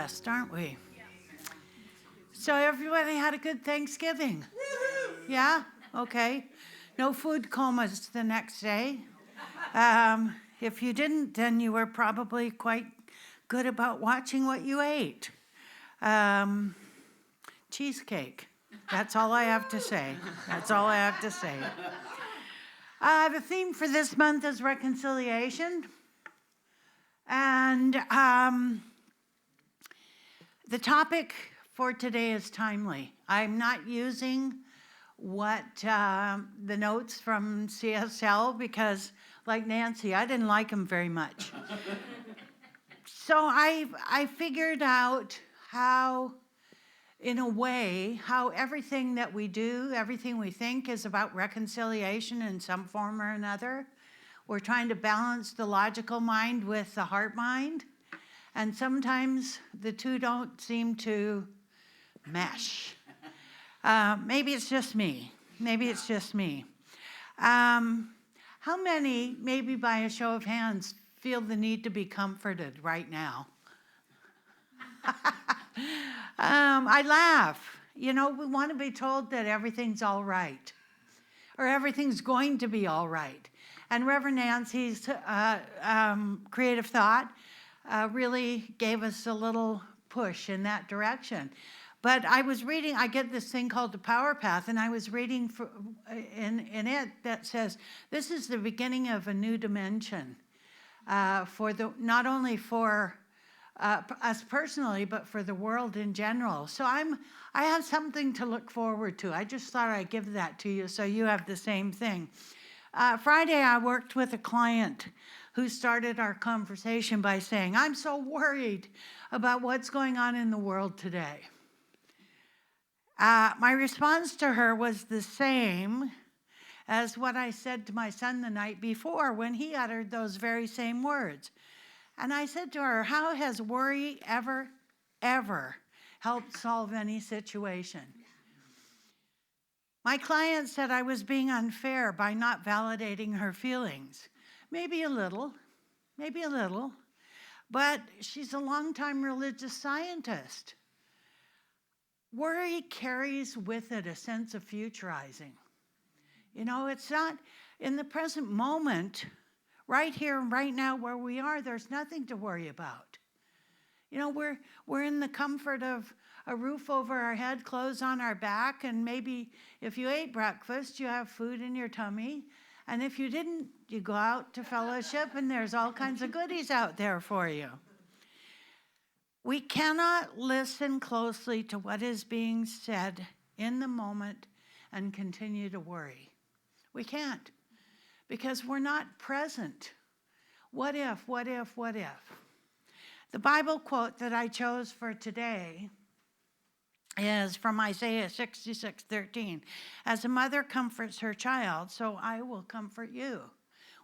blessed, aren't we? So everybody had a good Thanksgiving? Yeah? Okay. No food comas the next day. If you didn't, then you were probably quite good about watching what you ate. Cheesecake. That's all I have to say. That's all I have to say. The theme for this month is reconciliation. And the topic for today is timely. I'm not using the notes from CSL because, like Nancy, I didn't like them very much. So I figured out how, in a way, how everything that we do, everything we think is about reconciliation in some form or another. We're trying to balance the logical mind with the heart mind. And sometimes the two don't seem to mesh. Maybe it's just me. Maybe it's just me. How many, maybe by a show of hands, feel the need to be comforted right now? I laugh. You know, we want to be told that everything's all right, or everything's going to be all right. And Reverend Nancy's creative thought really gave us a little push in that direction. But I was reading, I get this thing called the Power Path, and I was reading in it that says, this is the beginning of a new dimension not only for us personally, but for the world in general. So I have something to look forward to. I just thought I'd give that to you so you have the same thing. Friday, I worked with a client who started our conversation by saying, I'm so worried about what's going on in the world today. My response to her was the same as what I said to my son the night before when he uttered those very same words. And I said to her, how has worry ever helped solve any situation? My client said I was being unfair by not validating her feelings. Maybe a little, but she's a longtime religious scientist. Worry carries with it a sense of futurizing. You know, it's not in the present moment, right here and right now where we are, there's nothing to worry about. You know, we're in the comfort of a roof over our head, clothes on our back, and maybe if you ate breakfast, you have food in your tummy. And if you didn't, you go out to fellowship, and there's all kinds of goodies out there for you. We cannot listen closely to what is being said in the moment and continue to worry. We can't, because we're not present. What if? The Bible quote that I chose for today is from Isaiah 66:13. As a mother comforts her child, so I will comfort you.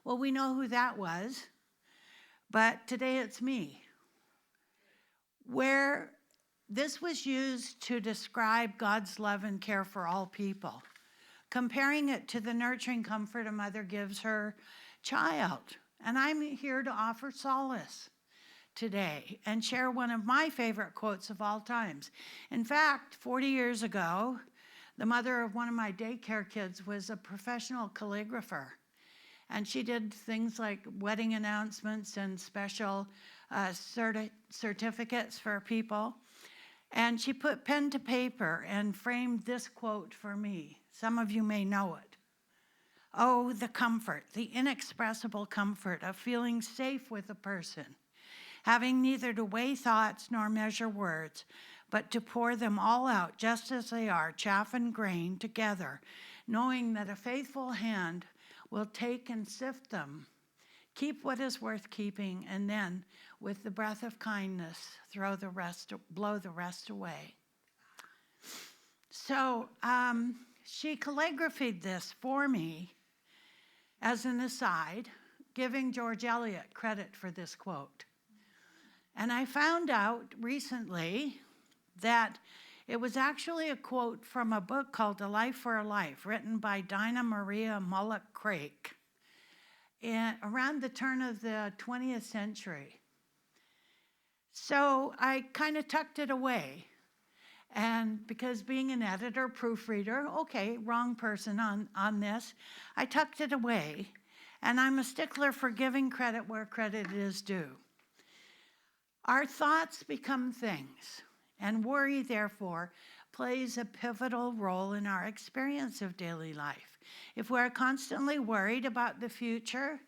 Well, we know who that was, but today it's me. Where this was used to describe God's love and care for all people, comparing it to the nurturing comfort a mother gives her child. And I'm here to offer solace today and share one of my favorite quotes of all times. In fact, 40 years ago, the mother of one of my daycare kids was a professional calligrapher. And she did things like wedding announcements and special certificates for people. And she put pen to paper and framed this quote for me. Some of you may know it. Oh, the comfort, the inexpressible comfort of feeling safe with a person, having neither to weigh thoughts nor measure words, but to pour them all out just as they are, chaff and grain together, knowing that a faithful hand will take and sift them, keep what is worth keeping, and then, with the breath of kindness, blow the rest away. So she calligraphied this for me as an aside, giving George Eliot credit for this quote. And I found out recently that it was actually a quote from a book called A Life for a Life, written by Dinah Maria Mullock-Craik around the turn of the 20th century. So I kind of tucked it away. And because being an editor, proofreader, okay, wrong person on this, I tucked it away. And I'm a stickler for giving credit where credit is due. Our thoughts become things, and worry, therefore, plays a pivotal role in our experience of daily life. If we're constantly worried about the future,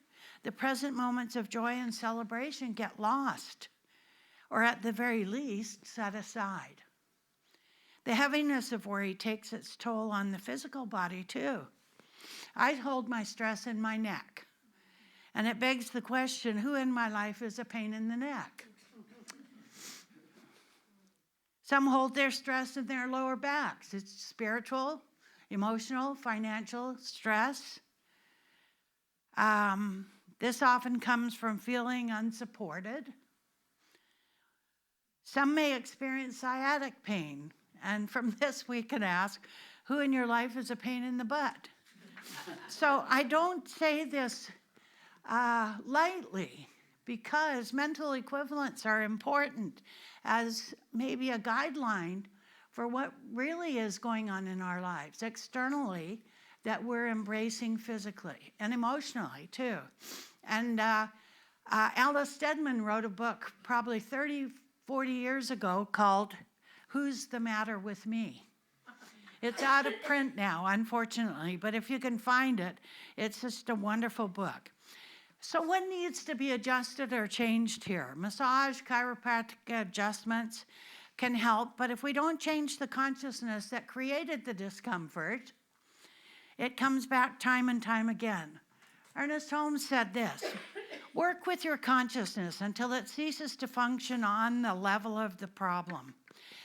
the present moments of joy and celebration get lost, or at the very least, set aside. The heaviness of worry takes its toll on the physical body, too. I hold my stress in my neck, and it begs the question, who in my life is a pain in the neck? Some hold their stress in their lower backs. It's spiritual, emotional, financial stress. This often comes from feeling unsupported. Some may experience sciatic pain, and from this we can ask, who in your life is a pain in the butt? So I don't say this lightly, because mental equivalents are important as maybe a guideline for what really is going on in our lives externally that we're embracing physically and emotionally too. And Alice Steadman wrote a book probably 30, 40 years ago called Who's the Matter with Me? It's out of print now, unfortunately, but if you can find it, it's just a wonderful book. So what needs to be adjusted or changed here? Massage, chiropractic adjustments can help, but if we don't change the consciousness that created the discomfort, it comes back time and time again. Ernest Holmes said this, work with your consciousness until it ceases to function on the level of the problem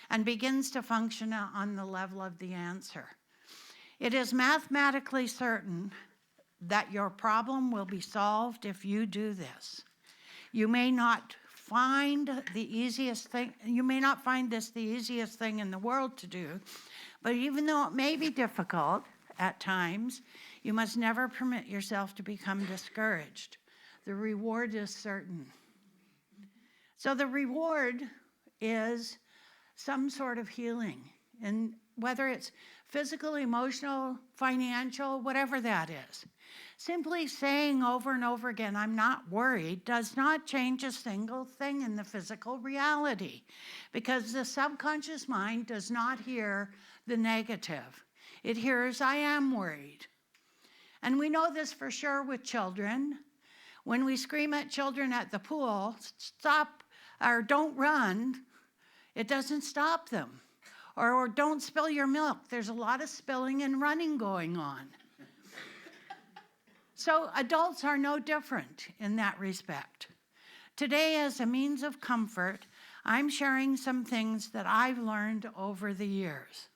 and begins to function on the level of the answer. It is mathematically certain that your problem will be solved if you do this. You may not find this the easiest thing in the world to do, but even though it may be difficult at times, you must never permit yourself to become discouraged. The reward is certain. So the reward is some sort of healing, and whether it's physical, emotional, financial, whatever that is. Simply saying over and over again, I'm not worried, does not change a single thing in the physical reality, because the subconscious mind does not hear the negative. It hears, I am worried. And we know this for sure with children. When we scream at children at the pool, stop or don't run, it doesn't stop them. Or don't spill your milk. There's a lot of spilling and running going on. So adults are no different in that respect. Today, as a means of comfort, I'm sharing some things that I've learned over the years.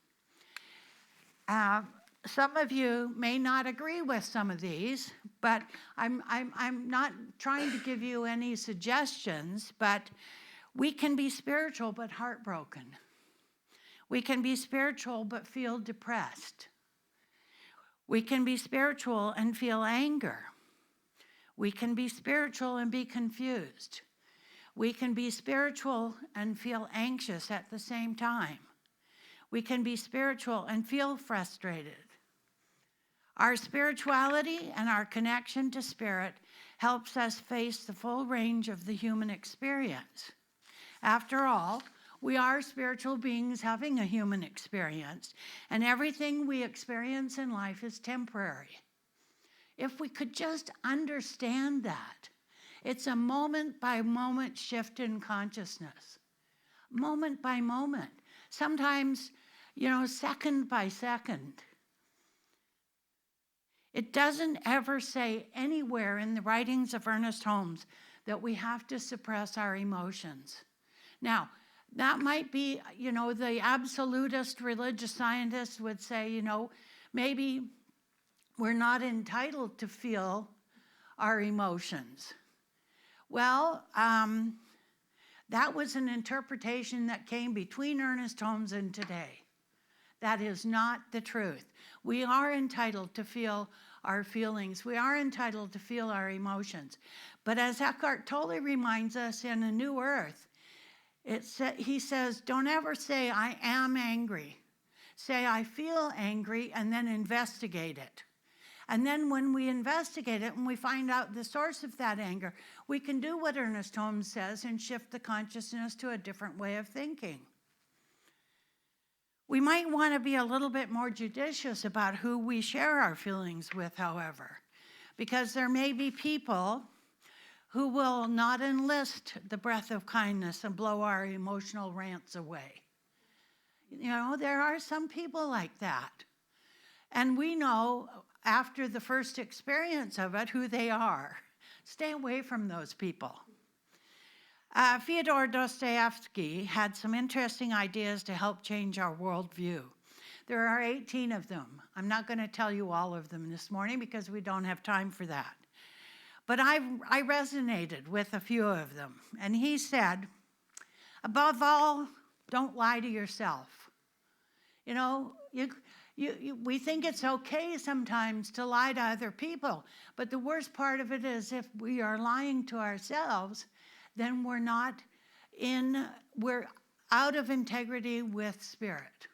Some of you may not agree with some of these, but I'm not trying to give you any suggestions, but we can be spiritual but heartbroken. We can be spiritual but feel depressed. We can be spiritual and feel anger. We can be spiritual and be confused. We can be spiritual and feel anxious at the same time. We can be spiritual and feel frustrated. Our spirituality and our connection to spirit helps us face the full range of the human experience. After all, we are spiritual beings having a human experience, and everything we experience in life is temporary. If we could just understand that, it's a moment-by-moment shift in consciousness. Moment by moment. Sometimes, second by second. It doesn't ever say anywhere in the writings of Ernest Holmes that we have to suppress our emotions. Now, that might be, the absolutist religious scientists would say, maybe we're not entitled to feel our emotions. Well, that was an interpretation that came between Ernest Holmes and today. That is not the truth. We are entitled to feel our feelings. We are entitled to feel our emotions. But as Eckhart Tolle reminds us in A New Earth, He says, don't ever say, I am angry. Say, I feel angry, and then investigate it. And then when we investigate it and we find out the source of that anger, we can do what Ernest Holmes says and shift the consciousness to a different way of thinking. We might want to be a little bit more judicious about who we share our feelings with, however, because there may be people who will not enlist the breath of kindness and blow our emotional rants away. You know, there are some people like that. And we know after the first experience of it who they are. Stay away from those people. Fyodor Dostoevsky had some interesting ideas to help change our worldview. There are 18 of them. I'm not going to tell you all of them this morning because we don't have time for that. But I resonated with a few of them. And he said, above all, don't lie to yourself. You know, we think it's okay sometimes to lie to other people, but the worst part of it is if we are lying to ourselves, then we're out of integrity with spirit.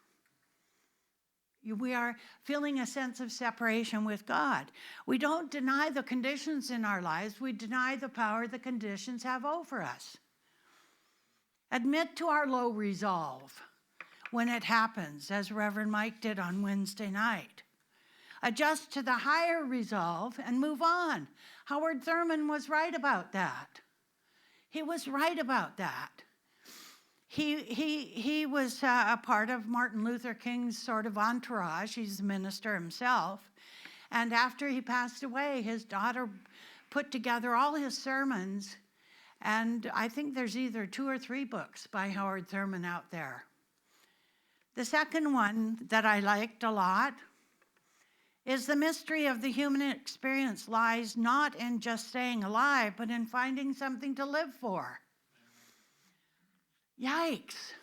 We are feeling a sense of separation with God. We don't deny the conditions in our lives, we deny the power the conditions have over us. Admit to our low resolve when it happens, as Reverend Mike did on Wednesday night. Adjust to the higher resolve and move on. Howard Thurman was right about that. He was right about that. He was a part of Martin Luther King's sort of entourage. He's a minister himself. And after he passed away, his daughter put together all his sermons. And I think there's either 2 or 3 books by Howard Thurman out there. The second one that I liked a lot is the mystery of the human experience lies not in just staying alive, but in finding something to live for. Yikes.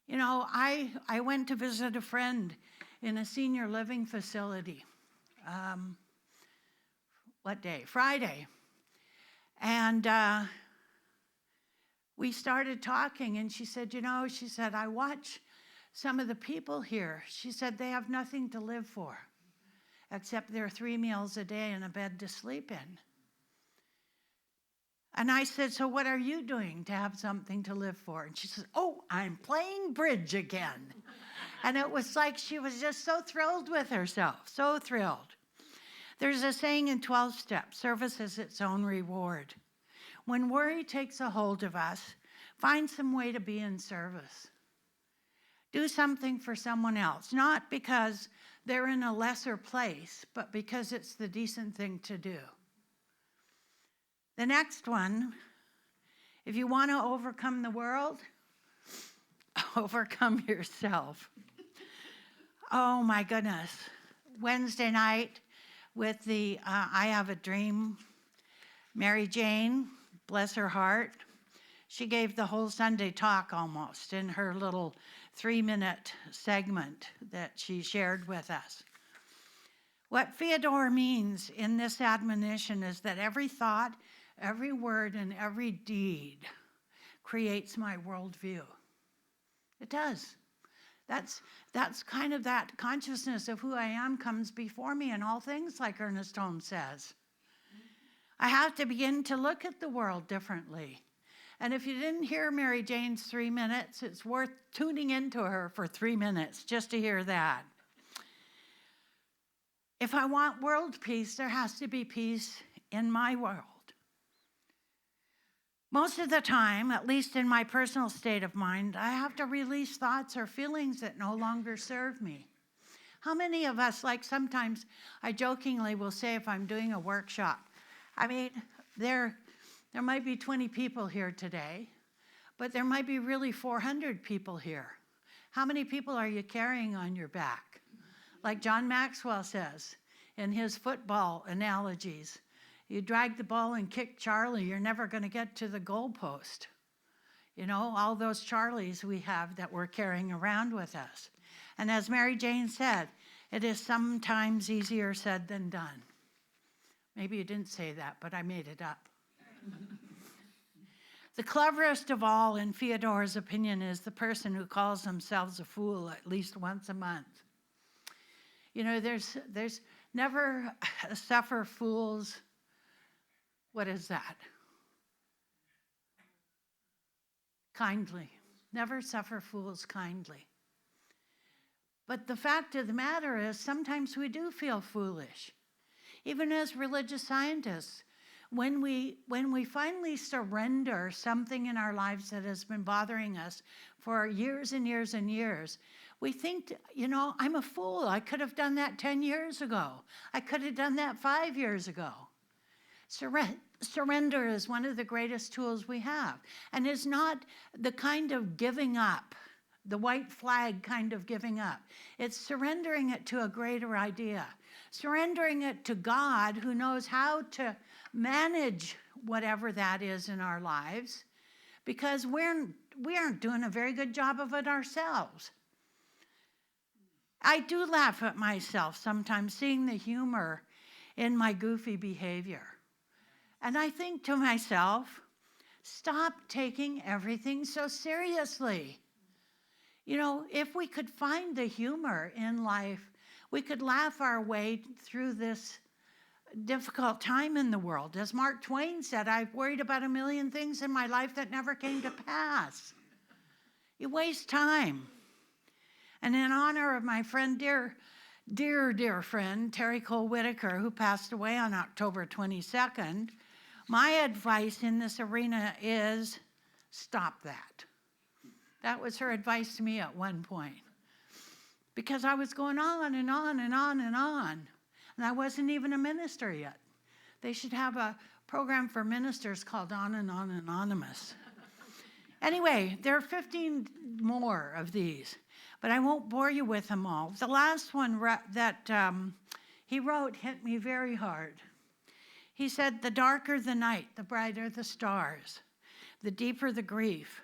You know, I went to visit a friend in a senior living facility. What day? Friday. And we started talking, and she said, I watch some of the people here. She said, they have nothing to live for, except their 3 meals a day and a bed to sleep in. And I said, so what are you doing to have something to live for? And she says, I'm playing bridge again. And it was like she was just so thrilled with herself, so thrilled. There's a saying in 12 steps, service is its own reward. When worry takes a hold of us, find some way to be in service. Do something for someone else, not because they're in a lesser place, but because it's the decent thing to do. The next one, if you want to overcome the world, overcome yourself. Oh my goodness. Wednesday night with the I Have a Dream, Mary Jane, bless her heart, she gave the whole Sunday talk almost in her little 3-minute segment that she shared with us. What Fyodor means in this admonition is that every thought, every word, and every deed creates my worldview. It does. That's kind of that consciousness of who I am comes before me in all things, like Ernest Holmes says. I have to begin to look at the world differently. And if you didn't hear Mary Jane's 3 minutes, it's worth tuning into her for 3 minutes just to hear that. If I want world peace, there has to be peace in my world. Most of the time, at least in my personal state of mind, I have to release thoughts or feelings that no longer serve me. How many of us, like sometimes I jokingly will say if I'm doing a workshop, I mean, there might be 20 people here today, but there might be really 400 people here. How many people are you carrying on your back? Like John Maxwell says in his football analogies, you drag the ball and kick Charlie, you're never going to get to the goalpost. You know, all those Charlies we have that we're carrying around with us. And as Mary Jane said, it is sometimes easier said than done. Maybe you didn't say that, but I made it up. The cleverest of all, in Fyodor's opinion, is the person who calls themselves a fool at least once a month. You know, there's never suffer fools. What is that? Kindly. Never suffer fools kindly. But the fact of the matter is, sometimes we do feel foolish. Even as religious scientists, when we finally surrender something in our lives that has been bothering us for years and years and years, we think, you know, I'm a fool. I could have done that 10 years ago. I could have done that 5 years ago. Surrender is one of the greatest tools we have, and is not the kind of giving up, the white flag kind of giving up. It's surrendering it to a greater idea, surrendering it to God, who knows how to manage whatever that is in our lives, because we aren't doing a very good job of it ourselves. I do laugh at myself sometimes, seeing the humor in my goofy behavior. And I think to myself, stop taking everything so seriously. You know, if we could find the humor in life, we could laugh our way through this difficult time in the world. As Mark Twain said, I've worried about a million things in my life that never came to pass. You waste time. And in honor of my friend, dear friend, Terry Cole Whitaker, who passed away on October 22nd, my advice in this arena is stop that. That was her advice to me at one point. Because I was going on and on and on and on. And I wasn't even a minister yet. They should have a program for ministers called On and On Anonymous. Anyway, there are 15 more of these, but I won't bore you with them all. The last one that he wrote hit me very hard. He said, the darker the night, the brighter the stars. The deeper the grief,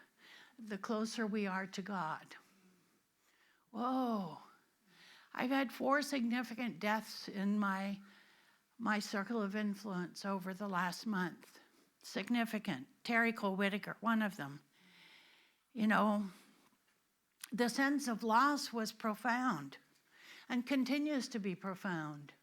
the closer we are to God. Whoa. I've had 4 significant deaths in my circle of influence over the last month. Significant. Terry Cole Whitaker, one of them. You know, the sense of loss was profound and continues to be profound.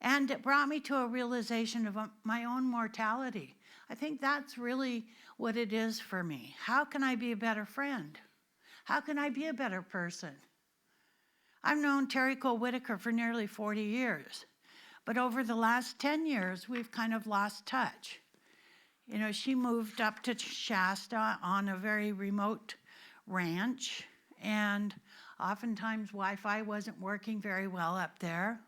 And it brought me to a realization of my own mortality. I think that's really what it is for me. How can I be a better friend? How can I be a better person? I've known Terry Cole Whitaker for nearly 40 years. But over the last 10 years, we've kind of lost touch. You know, she moved up to Shasta on a very remote ranch, and oftentimes Wi-Fi wasn't working very well up there.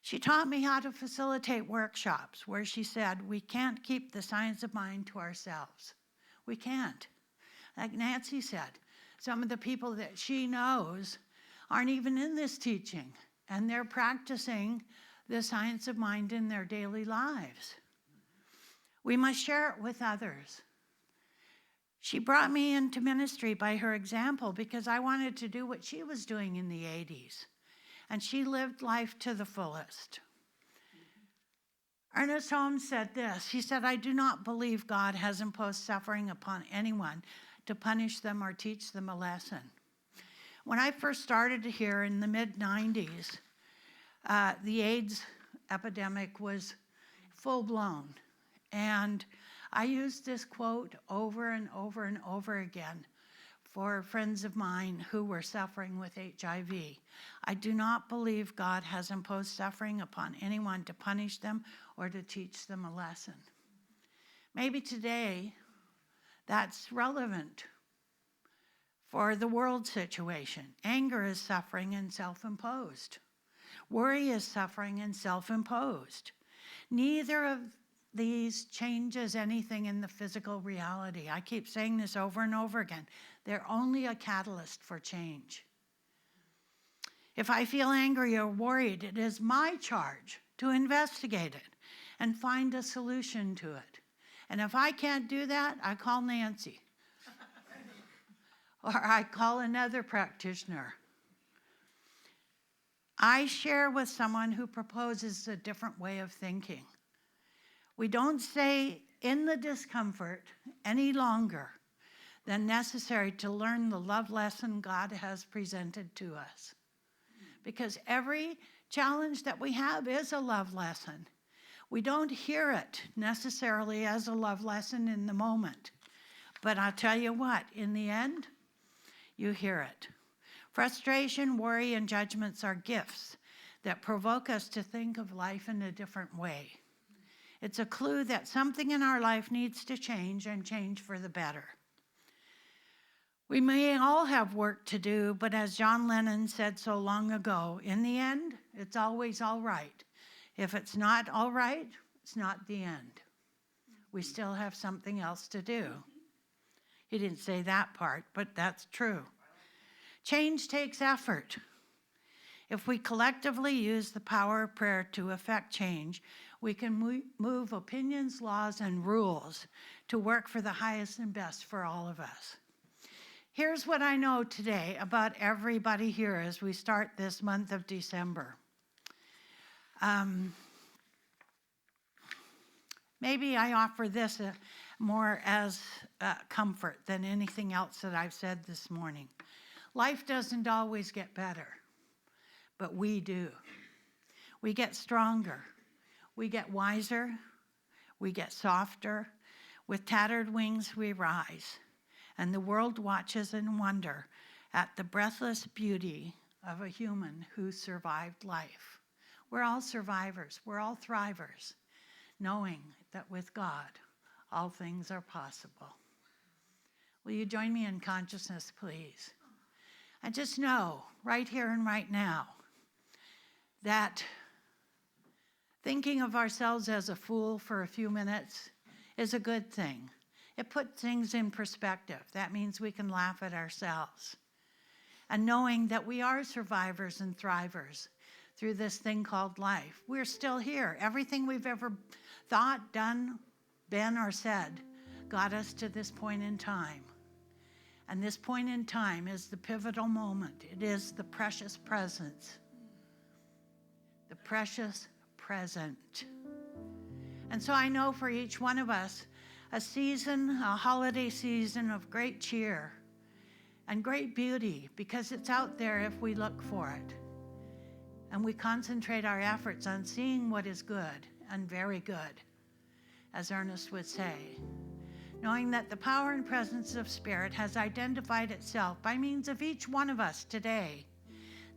She taught me how to facilitate workshops where she said, we can't keep the science of mind to ourselves. We can't. Like Nancy said, some of the people that she knows aren't even in this teaching, and they're practicing the science of mind in their daily lives. We must share it with others. She brought me into ministry by her example because I wanted to do what she was doing in the 80s. And she lived life to the fullest. Ernest Holmes said this. He said, I do not believe God has imposed suffering upon anyone to punish them or teach them a lesson. When I first started here in the mid-90s, the AIDS epidemic was full-blown. And I used this quote over and over and over again for friends of mine who were suffering with HIV. I do not believe God has imposed suffering upon anyone to punish them or to teach them a lesson. Maybe today that's relevant for the world situation. Anger is suffering and self-imposed. Worry is suffering and self-imposed. Neither of these changes anything in the physical reality. I keep saying this over and over again. They're only a catalyst for change. If I feel angry or worried, it is my charge to investigate it and find a solution to it. And if I can't do that, I call Nancy. Or I call another practitioner. I share with someone who proposes a different way of thinking. We don't say in the discomfort any longer than necessary to learn the love lesson God has presented to us. Because every challenge that we have is a love lesson. We don't hear it necessarily as a love lesson in the moment. But I'll tell you what, in the end, you hear it. Frustration, worry, and judgments are gifts that provoke us to think of life in a different way. It's a clue that something in our life needs to change and change for the better. We may all have work to do, but as John Lennon said so long ago, in the end, it's always all right. If it's not all right, it's not the end. We still have something else to do. He didn't say that part, but that's true. Change takes effort. If we collectively use the power of prayer to effect change, we can move opinions, laws, and rules to work for the highest and best for all of us. Here's what I know today about everybody here as we start this month of December. Maybe I offer this more as comfort than anything else that I've said this morning. Life doesn't always get better, but we do. We get stronger. We get wiser. We get softer. With tattered wings we rise. And the world watches in wonder at the breathless beauty of a human who survived life. We're all survivors. We're all thrivers, knowing that with God, all things are possible. Will you join me in consciousness, please? And just know, right here and right now, that thinking of ourselves as a fool for a few minutes is a good thing. It puts things in perspective. That means we can laugh at ourselves. And knowing that we are survivors and thrivers through this thing called life. We're still here. Everything we've ever thought, done, been, or said got us to this point in time. And this point in time is the pivotal moment. It is the precious presence. The precious present. And so I know for each one of us, a season, a holiday season of great cheer and great beauty, because it's out there if we look for it. And we concentrate our efforts on seeing what is good and very good, as Ernest would say. Knowing that the power and presence of Spirit has identified itself by means of each one of us today,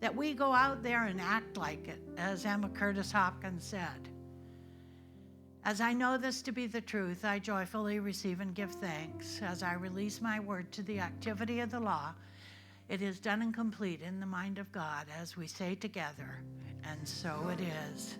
that we go out there and act like it, as Emma Curtis Hopkins said. As I know this to be the truth, I joyfully receive and give thanks as I release my word to the activity of the law. It is done and complete in the mind of God, as we say together, and so it is.